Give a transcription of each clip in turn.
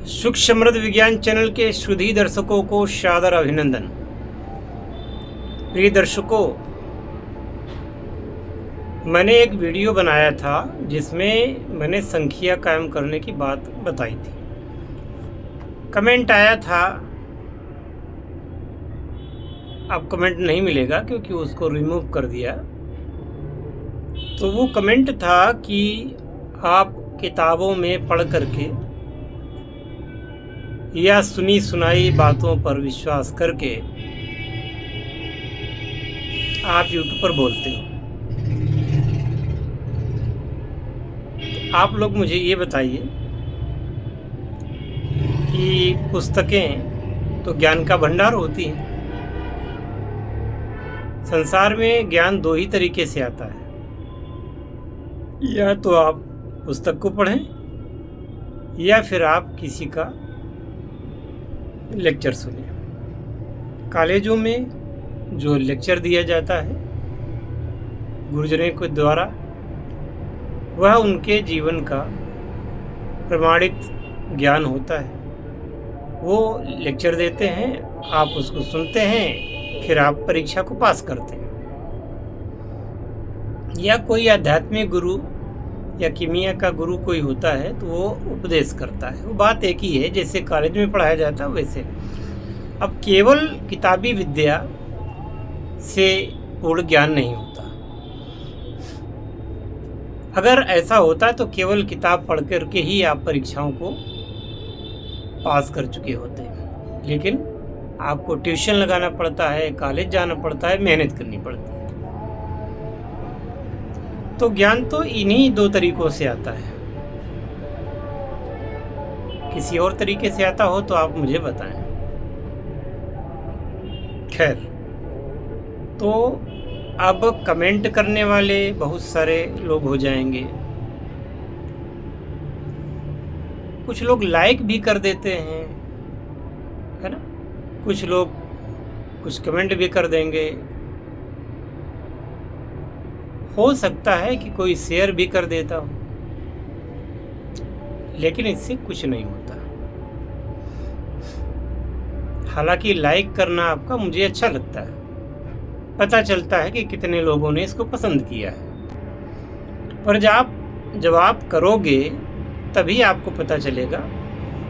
सुख समृद्ध विज्ञान चैनल के सुधी दर्शकों को सादर अभिनंदन। प्रिय दर्शकों, मैंने एक वीडियो बनाया था जिसमें मैंने संख्या कायम करने की बात बताई थी। कमेंट आया था, अब कमेंट नहीं मिलेगा क्योंकि उसको रिमूव कर दिया। तो वो कमेंट था कि आप किताबों में पढ़ करके या सुनी सुनाई बातों पर विश्वास करके आप यूट्यूब पर बोलते हो। तो आप लोग मुझे ये बताइए कि पुस्तकें तो ज्ञान का भंडार होती हैं। संसार में ज्ञान दो ही तरीके से आता है, या तो आप पुस्तक को पढ़ें या फिर आप किसी का लेक्चर सुनिए। कॉलेजों में जो लेक्चर दिया जाता है गुरुजनों के द्वारा, वह उनके जीवन का प्रमाणित ज्ञान होता है। वो लेक्चर देते हैं, आप उसको सुनते हैं, फिर आप परीक्षा को पास करते हैं। या कोई आध्यात्मिक गुरु या कीमिया का गुरु कोई होता है तो वो उपदेश करता है। वो बात एक ही है, जैसे कॉलेज में पढ़ाया जाता है वैसे। अब केवल किताबी विद्या से पूर्ण ज्ञान नहीं होता। अगर ऐसा होता तो केवल किताब पढ़ करके ही आप परीक्षाओं को पास कर चुके होते हैं, लेकिन आपको ट्यूशन लगाना पड़ता है, कॉलेज जाना पड़ता है, मेहनत करनी पड़ती है। तो ज्ञान तो इन्हीं दो तरीकों से आता है। किसी और तरीके से आता हो तो आप मुझे बताएं। खैर, तो अब कमेंट करने वाले बहुत सारे लोग हो जाएंगे। कुछ लोग लाइक भी कर देते हैं, है ना। कुछ लोग कुछ कमेंट भी कर देंगे। हो सकता है कि कोई शेयर भी कर देता हो, लेकिन इससे कुछ नहीं होता। हालांकि लाइक करना आपका मुझे अच्छा लगता है, पता चलता है कि कितने लोगों ने इसको पसंद किया है। पर जब आप करोगे तभी आपको पता चलेगा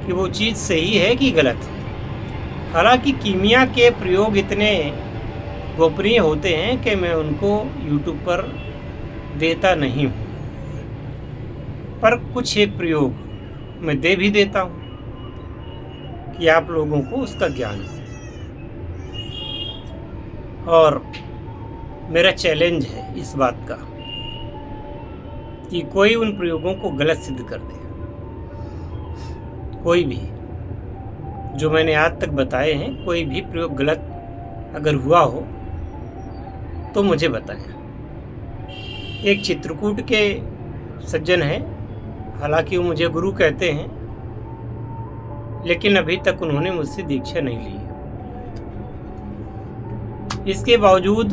कि वो चीज़ सही है कि गलत है। हालांकि कीमिया के प्रयोग इतने गोपनीय होते हैं कि मैं उनको यूट्यूब पर देता नहीं हूँ, पर कुछ एक प्रयोग मैं दे भी देता हूँ कि आप लोगों को उसका ज्ञान हो। और मेरा चैलेंज है इस बात का कि कोई उन प्रयोगों को गलत सिद्ध कर दे। कोई भी जो मैंने आज तक बताए हैं, कोई भी प्रयोग गलत अगर हुआ हो तो मुझे बताएं। एक चित्रकूट के सज्जन हैं, हालांकि वो मुझे गुरु कहते हैं, लेकिन अभी तक उन्होंने मुझसे दीक्षा नहीं ली है। इसके बावजूद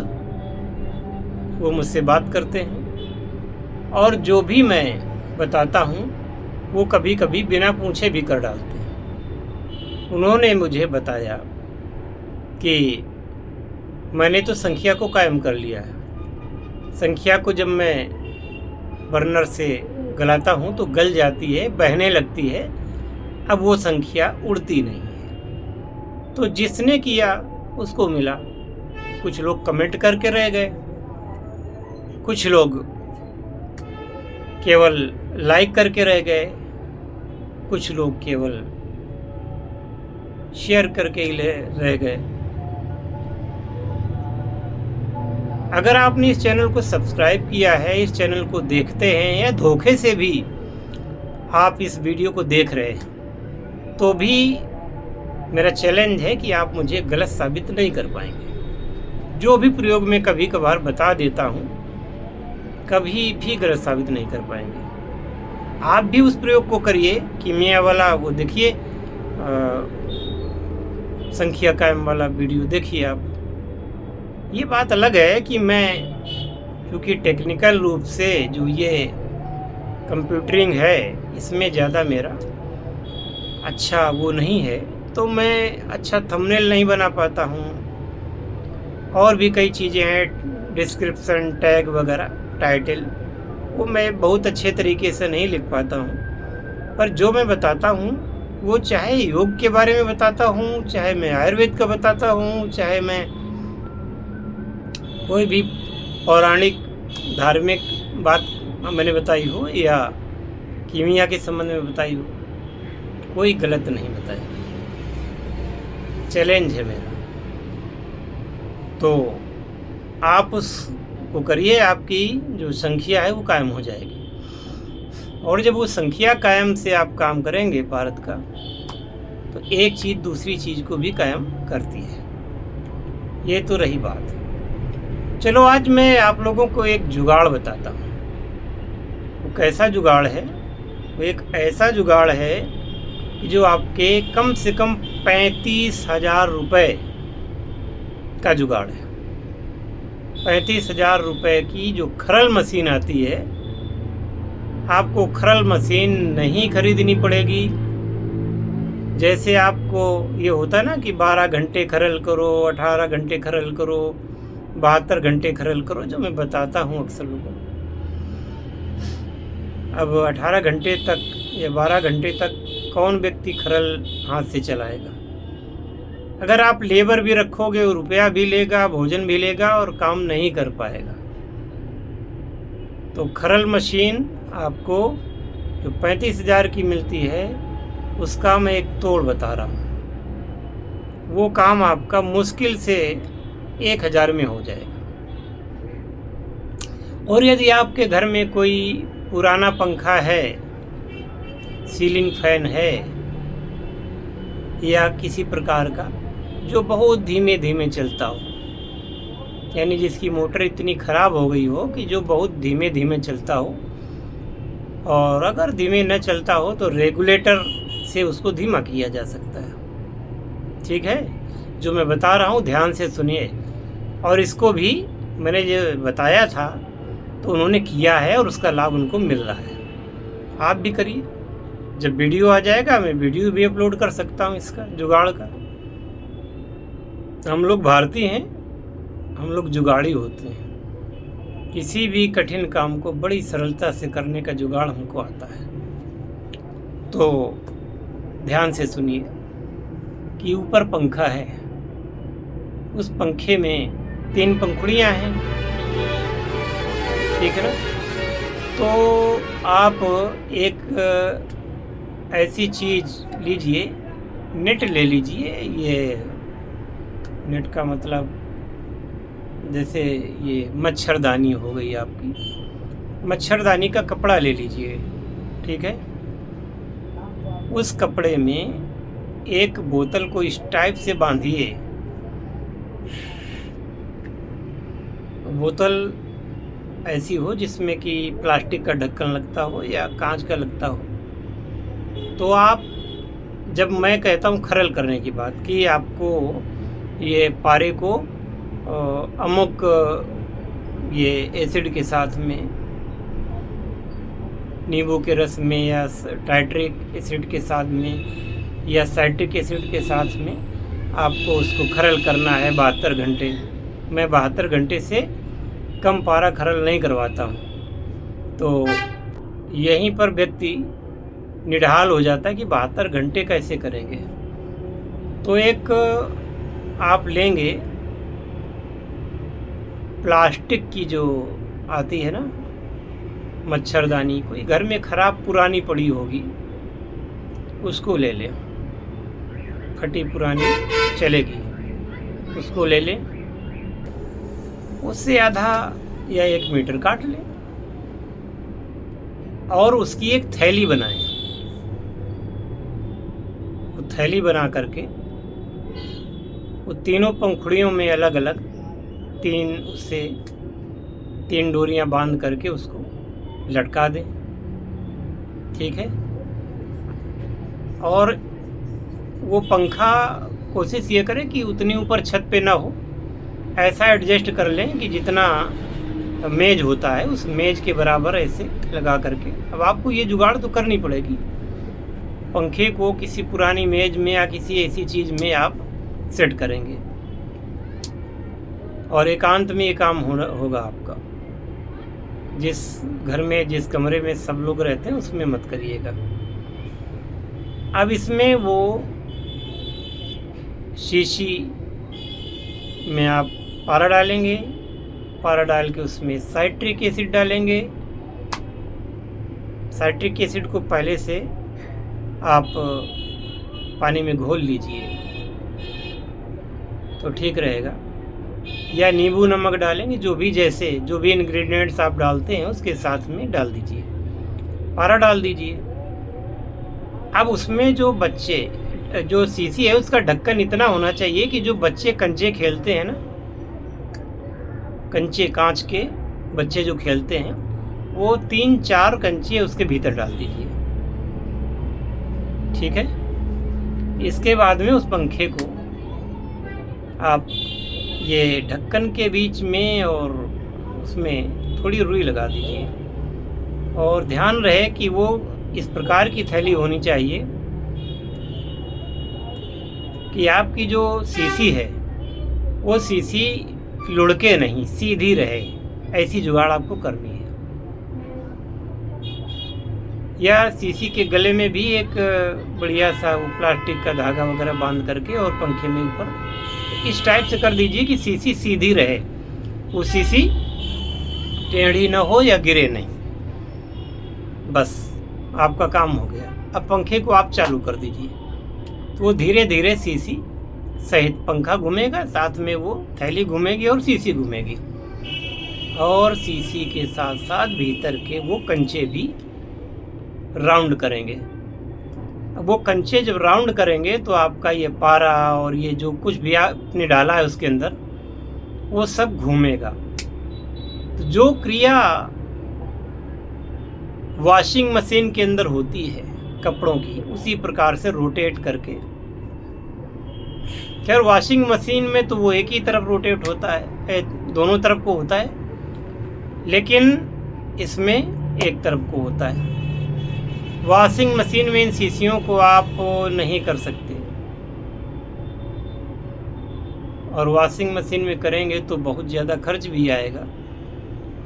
वो मुझसे बात करते हैं और जो भी मैं बताता हूँ वो कभी कभी बिना पूछे भी कर डालते हैं। उन्होंने मुझे बताया कि मैंने तो संख्या को कायम कर लिया है। संख्या को जब मैं बर्नर से गलाता हूँ तो गल जाती है, बहने लगती है। अब वो संख्या उड़ती नहीं है। तो जिसने किया उसको मिला। कुछ लोग कमेंट करके रह गए, कुछ लोग केवल लाइक करके रह गए, कुछ लोग केवल शेयर करके ही रह गए। अगर आपने इस चैनल को सब्सक्राइब किया है, इस चैनल को देखते हैं, या धोखे से भी आप इस वीडियो को देख रहे हैं, तो भी मेरा चैलेंज है कि आप मुझे गलत साबित नहीं कर पाएंगे। जो भी प्रयोग मैं कभी कभार बता देता हूँ, कभी भी गलत साबित नहीं कर पाएंगे। आप भी उस प्रयोग को करिए। कीमिया वाला वो देखिए, संख्या कायम वाला वीडियो देखिए आप। ये बात अलग है कि मैं, क्योंकि टेक्निकल रूप से जो ये कंप्यूटरिंग है, इसमें ज़्यादा मेरा अच्छा वो नहीं है तो मैं अच्छा थंबनेल नहीं बना पाता हूँ, और भी कई चीज़ें हैं, डिस्क्रिप्शन, टैग वगैरह, टाइटल, वो मैं बहुत अच्छे तरीके से नहीं लिख पाता हूँ। पर जो मैं बताता हूँ वो चाहे योग के बारे में बताता हूँ, चाहे मैं आयुर्वेद का बताता हूँ, चाहे मैं कोई भी पौराणिक धार्मिक बात मैंने बताई हो या कीमिया के संबंध में बताई हो, कोई गलत नहीं बताया। चैलेंज है मेरा। तो आप उसको करिए, आपकी जो संख्या है वो कायम हो जाएगी। और जब वो संख्या कायम से आप काम करेंगे भारत का, तो एक चीज़ दूसरी चीज़ को भी कायम करती है। ये तो रही बात। चलो आज मैं आप लोगों को एक जुगाड़ बताता हूँ। वो कैसा जुगाड़ है? वो एक ऐसा जुगाड़ है कि जो आपके कम से कम 35,000 रुपये का जुगाड़ है। 35,000 रुपये की जो खरल मशीन आती है, आपको खरल मशीन नहीं खरीदनी पड़ेगी। जैसे आपको ये होता है ना कि 12 घंटे खरल करो, 18 घंटे खरल करो, 72 घंटे खरल करो, जो मैं बताता हूँ अक्सर लोगों को। अब 18 घंटे तक या 12 घंटे तक कौन व्यक्ति खरल हाथ से चलाएगा? अगर आप लेबर भी रखोगे, रुपया भी लेगा, भोजन भी लेगा और काम नहीं कर पाएगा। तो खरल मशीन आपको जो 35,000 की मिलती है, उसका मैं एक तोड़ बता रहा हूँ। वो काम आपका मुश्किल से 1,000 में हो जाएगा। और यदि आपके घर में कोई पुराना पंखा है, सीलिंग फैन है, या किसी प्रकार का जो बहुत धीमे धीमे चलता हो, यानी जिसकी मोटर इतनी ख़राब हो गई हो कि जो बहुत धीमे धीमे चलता हो, और अगर धीमे न चलता हो तो रेगुलेटर से उसको धीमा किया जा सकता है। ठीक है? जो मैं बता रहा हूँ ध्यान से सुनिए। और इसको भी मैंने जो बताया था तो उन्होंने किया है और उसका लाभ उनको मिल रहा है। आप भी करिए। जब वीडियो आ जाएगा मैं वीडियो भी अपलोड कर सकता हूँ इसका जुगाड़ का। हम लोग भारतीय हैं, हम लोग जुगाड़ी होते हैं। किसी भी कठिन काम को बड़ी सरलता से करने का जुगाड़ हमको आता है। तो ध्यान से सुनिए कि ऊपर पंखा है, उस पंखे में 3 पंखुड़ियाँ हैं, ठीक है ना? तो आप एक ऐसी चीज़ लीजिए, नेट ले लीजिए। ये नेट का मतलब जैसे ये मच्छरदानी हो गई आपकी, मच्छरदानी का कपड़ा ले लीजिए, ठीक है? उस कपड़े में एक बोतल को इस टाइप से बांधिए। बोतल ऐसी हो जिसमें कि प्लास्टिक का ढक्कन लगता हो या कांच का लगता हो। तो आप, जब मैं कहता हूँ खरल करने की बात, कि आपको ये पारे को अमुक ये एसिड के साथ में, नींबू के रस में या टाइट्रिक एसिड के साथ में या साइट्रिक एसिड के साथ में आपको उसको खरल करना है 72 घंटे। मैं 72 घंटे से कम पारा खरल नहीं करवाता हूँ। तो यहीं पर व्यक्ति निढाल हो जाता है कि 72 घंटे कैसे करेंगे। तो एक आप लेंगे प्लास्टिक की जो आती है ना मच्छरदानी, कोई घर में ख़राब पुरानी पड़ी होगी उसको ले लें, फटी पुरानी चलेगी, उसको ले लें। उससे आधा या 1 मीटर काट लें और उसकी एक थैली बनाएं। वो थैली बना करके वो तीनों पंखुड़ियों में अलग अलग 3 डोरियां बांध करके उसको लटका दें, ठीक है? और वो पंखा कोशिश ये करें कि उतनी ऊपर छत पे ना हो, ऐसा एडजस्ट कर लें कि जितना मेज होता है उस मेज के बराबर ऐसे लगा करके। अब आपको ये जुगाड़ तो करनी पड़ेगी। पंखे को किसी पुरानी मेज में या किसी ऐसी चीज़ में आप सेट करेंगे और एकांत में ये काम होगा आपका। जिस घर में, जिस कमरे में सब लोग रहते हैं उसमें मत करिएगा। अब इसमें वो शीशी में आप पारा डालेंगे, पारा डाल के उसमें साइट्रिक एसिड डालेंगे। साइट्रिक एसिड को पहले से आप पानी में घोल लीजिए तो ठीक रहेगा, या नींबू नमक डालेंगे, जो भी इंग्रेडिएंट्स आप डालते हैं उसके साथ में डाल दीजिए, पारा डाल दीजिए। अब उसमें जो शीशी है उसका ढक्कन इतना होना चाहिए कि जो बच्चे कंचे खेलते हैं ना, कंचे कांच के बच्चे जो खेलते हैं, वो 3-4 कंचे उसके भीतर डाल दीजिए, ठीक है। इसके बाद में उस पंखे को आप ये ढक्कन के बीच में और उसमें थोड़ी रुई लगा दीजिए, और ध्यान रहे कि वो इस प्रकार की थैली होनी चाहिए कि आपकी जो शीशी है वो शीशी लुढ़के नहीं, सीधी रहे। ऐसी जुगाड़ आपको करनी है। या शीशी के गले में भी एक बढ़िया सा वो प्लास्टिक का धागा वगैरह बांध करके और पंखे में ऊपर इस टाइप से कर दीजिए कि शीशी सीधी रहे, वो शीशी टेढ़ी ना हो या गिरे नहीं। बस आपका काम हो गया। अब पंखे को आप चालू कर दीजिए तो वो धीरे धीरे शीशी सहित पंखा घूमेगा, साथ में वो थैली घूमेगी और शीशी घूमेगी, और शीशी के साथ साथ भीतर के वो कंचे भी राउंड करेंगे। अब वो कंचे जब राउंड करेंगे तो आपका ये पारा और ये जो कुछ भी आपने डाला है उसके अंदर वो सब घूमेगा। तो जो क्रिया वॉशिंग मशीन के अंदर होती है कपड़ों की, उसी प्रकार से रोटेट करके, खैर वॉशिंग मशीन में तो वो एक ही तरफ रोटेट होता है, दोनों तरफ को होता है, लेकिन इसमें एक तरफ को होता है। वॉशिंग मशीन में इन शीशियों को आप नहीं कर सकते, और वॉशिंग मशीन में करेंगे तो बहुत ज़्यादा खर्च भी आएगा,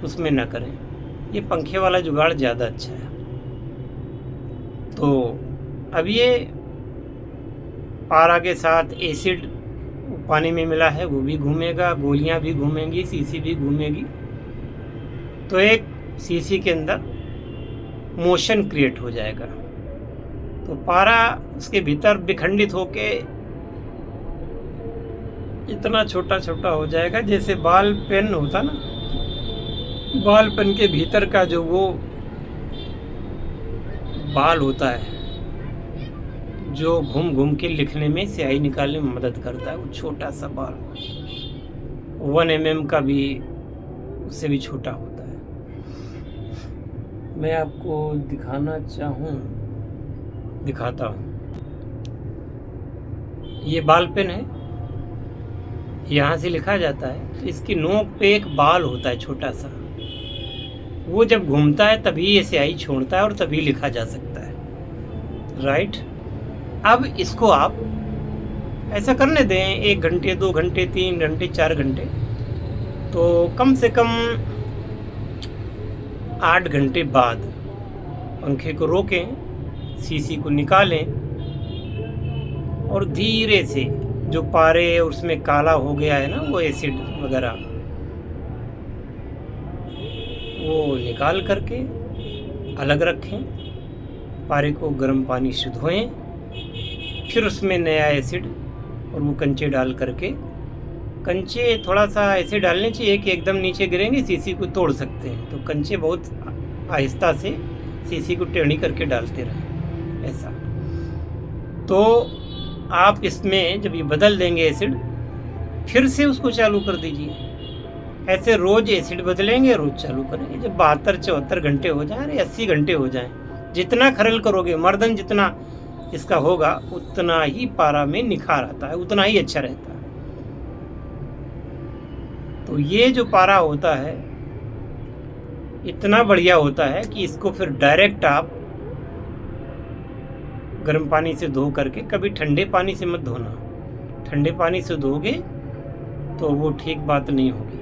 उसमें ना करें। ये पंखे वाला जुगाड़ ज़्यादा अच्छा है। तो अब ये पारा के साथ एसिड पानी में मिला है, वो भी घूमेगा, गोलियां भी घूमेंगी, शीशी भी घूमेगी, तो एक शीशी के अंदर मोशन क्रिएट हो जाएगा। तो पारा उसके भीतर विखंडित होके इतना छोटा छोटा हो जाएगा जैसे बॉल पेन होता ना, बॉल पेन के भीतर का जो वो बाल होता है जो घूम घूम के लिखने में, स्याही निकालने में मदद करता है, वो छोटा सा बाल 1 mm का भी, उससे भी छोटा होता है। मैं आपको दिखाना चाहूँ, दिखाता हूँ। ये बाल पेन है, यहाँ से लिखा जाता है, तो इसकी नोक पे एक बाल होता है छोटा सा, वो जब घूमता है तभी ये स्याही छोड़ता है और तभी लिखा जा सकता है, राइट। अब इसको आप ऐसा करने दें 1 घंटे, 2 घंटे, 3 घंटे, 4 घंटे, तो कम से कम 8 घंटे बाद पंखे को रोकें, शीशी को निकालें और धीरे से जो पारे और उसमें काला हो गया है ना वो एसिड वगैरह, वो निकाल करके अलग रखें। पारे को गर्म पानी से धोएं, फिर उसमें नया एसिड और वो कंचे डाल करके, कंचे थोड़ा सा ऐसे डालने चाहिए कि एकदम नीचे गिरेंगे, शीशी को तोड़ सकते हैं, तो कंचे बहुत आहिस्ता से शीशी को टेढ़ी करके डालते रहें, ऐसा। तो आप इसमें जब ये बदल देंगे एसिड, फिर से उसको चालू कर दीजिए। ऐसे रोज़ एसिड बदलेंगे, रोज़ चालू करेंगे। जब 72-74 घंटे हो जाएं, 80 घंटे हो जाएं, जितना खरल करोगे, मर्दन जितना इसका होगा, उतना ही पारा में निखार आता है, उतना ही अच्छा रहता है। तो ये जो पारा होता है इतना बढ़िया होता है कि इसको फिर डायरेक्ट आप गर्म पानी से धो करके, कभी ठंडे पानी से मत धोना। ठंडे पानी से धोगे तो वो ठीक बात नहीं होगी।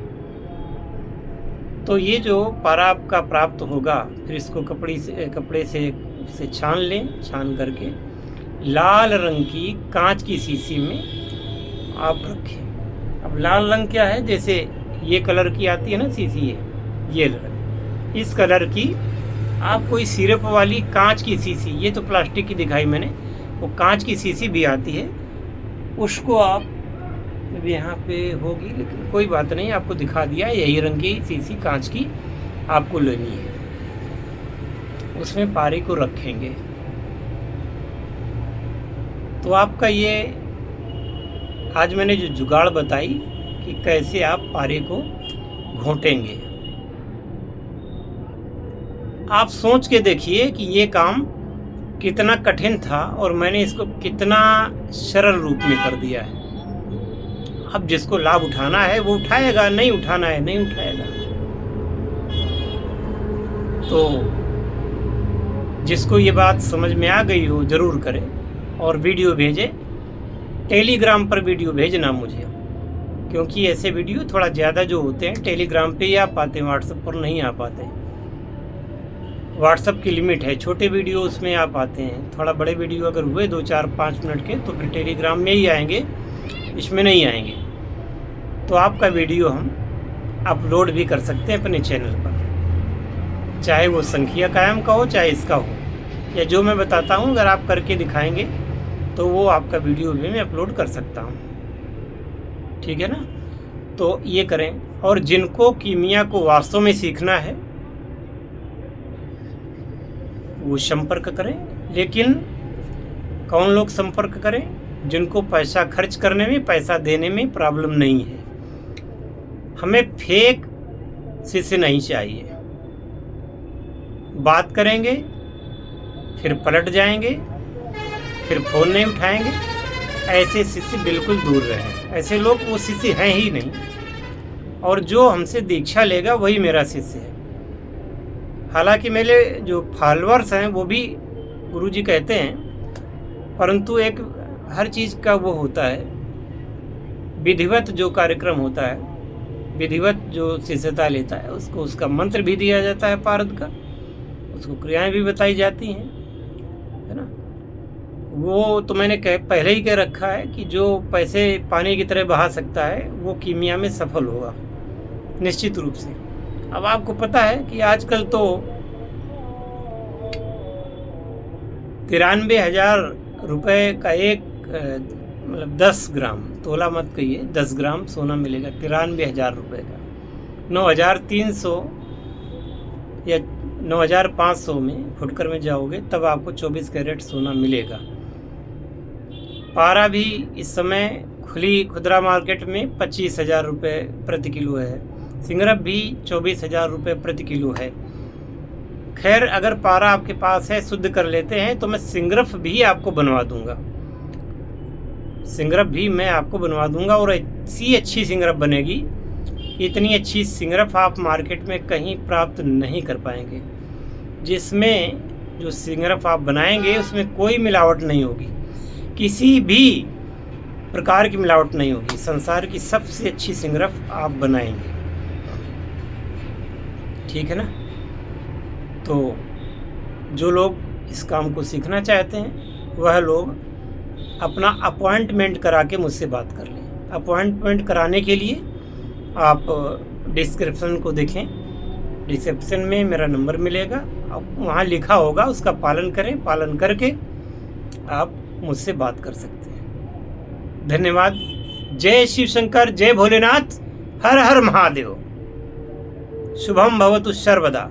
तो ये जो पारा आपका प्राप्त होगा, फिर इसको कपड़े से छान लें। छान करके लाल रंग की कांच की शीशी में आप रखें। अब लाल रंग क्या है, जैसे ये कलर की आती है ना शीशी, ये इस कलर की आप कोई सिरप वाली कांच की शीशी, ये तो प्लास्टिक की दिखाई मैंने, वो कांच की शीशी भी आती है, उसको आप यहाँ पे होगी लेकिन कोई बात नहीं, आपको दिखा दिया। यही रंग की शीशी कांच की आपको लेनी है, उसमें पारे को रखेंगे। तो आपका ये आज मैंने जो जुगाड़ बताई कि कैसे आप पारे को घोंटेंगे, आप सोच के देखिए कि ये काम कितना कठिन था और मैंने इसको कितना सरल रूप में कर दिया है। अब जिसको लाभ उठाना है वो उठाएगा, नहीं उठाना है नहीं उठाएगा। तो जिसको ये बात समझ में आ गई हो ज़रूर करें और वीडियो भेजें। टेलीग्राम पर वीडियो भेजना मुझे, क्योंकि ऐसे वीडियो थोड़ा ज़्यादा जो होते हैं टेलीग्राम पे ही आ पाते हैं, व्हाट्सएप पर नहीं आ पाते। व्हाट्सएप की लिमिट है, छोटे वीडियो उसमें आ पाते हैं। थोड़ा बड़े वीडियो अगर हुए 2, 4, 5 मिनट के तो फिर टेलीग्राम में ही आएंगे, इसमें नहीं आएंगे। तो आपका वीडियो हम अपलोड भी कर सकते हैं अपने चैनल पर, चाहे वो संख्या कायम का हो चाहे इसका हो, या जो मैं बताता हूँ अगर आप करके दिखाएंगे तो वो आपका वीडियो भी मैं अपलोड कर सकता हूँ। ठीक है ना? तो ये करें। और जिनको कीमिया को वास्तव में सीखना है वो संपर्क करें। लेकिन कौन लोग संपर्क करें? जिनको पैसा खर्च करने में, पैसा देने में प्रॉब्लम नहीं है। हमें फेक शिष्य नहीं चाहिए। बात करेंगे फिर पलट जाएंगे, फिर फ़ोन नहीं उठाएंगे, ऐसे शिष्य बिल्कुल दूर रहें। ऐसे लोग वो शिष्य हैं ही नहीं। और जो हमसे दीक्षा लेगा वही मेरा शिष्य है। हालांकि मेरे जो फॉलोअर्स हैं वो भी गुरुजी कहते हैं, परंतु एक हर चीज़ का वो होता है, विधिवत जो कार्यक्रम होता है, विधिवत जो शिष्यता लेता है उसको उसका मंत्र भी दिया जाता है पारद का, उसको क्रियाएं भी बताई जाती हैं, है ना? वो तो मैंने पहले ही कह रखा है कि जो पैसे पानी की तरह बहा सकता है वो कीमिया में सफल होगा निश्चित रूप से। अब आपको पता है कि आजकल तो 93,000 रुपये का एक मतलब 10 ग्राम, तोला मत कहिए, 10 ग्राम सोना मिलेगा 93,000 रुपये का। 9,300 या 9,500 में फुटकर में जाओगे तब आपको 24 कैरेट सोना मिलेगा। पारा भी इस समय खुली खुदरा मार्केट में 25,000 रुपये प्रति किलो है। सिंगरफ भी 24,000 रुपये प्रति किलो है। खैर, अगर पारा आपके पास है, शुद्ध कर लेते हैं, तो मैं सिंगरफ भी आपको बनवा दूंगा। सिंगरफ भी मैं आपको बनवा दूंगा और ऐसी अच्छी सिंगरफ बनेगी, इतनी अच्छी सिंगरफ आप मार्केट में कहीं प्राप्त नहीं कर पाएंगे। जिसमें जो सिंगरफ आप बनाएंगे उसमें कोई मिलावट नहीं होगी, किसी भी प्रकार की मिलावट नहीं होगी। संसार की सबसे अच्छी सिंगरफ आप बनाएंगे। ठीक है ना? तो जो लोग इस काम को सीखना चाहते हैं वह लोग अपना अपॉइंटमेंट करा के मुझसे बात कर लें। अपॉइंटमेंट कराने के लिए आप डिस्क्रिप्शन को देखें, डिस्क्रिप्शन में मेरा नंबर मिलेगा, अब वहाँ लिखा होगा, उसका पालन करें। पालन करके आप मुझसे बात कर सकते हैं। धन्यवाद। जय शिव शंकर, जय भोलेनाथ, हर हर महादेव। शुभम भवतु सर्वदा।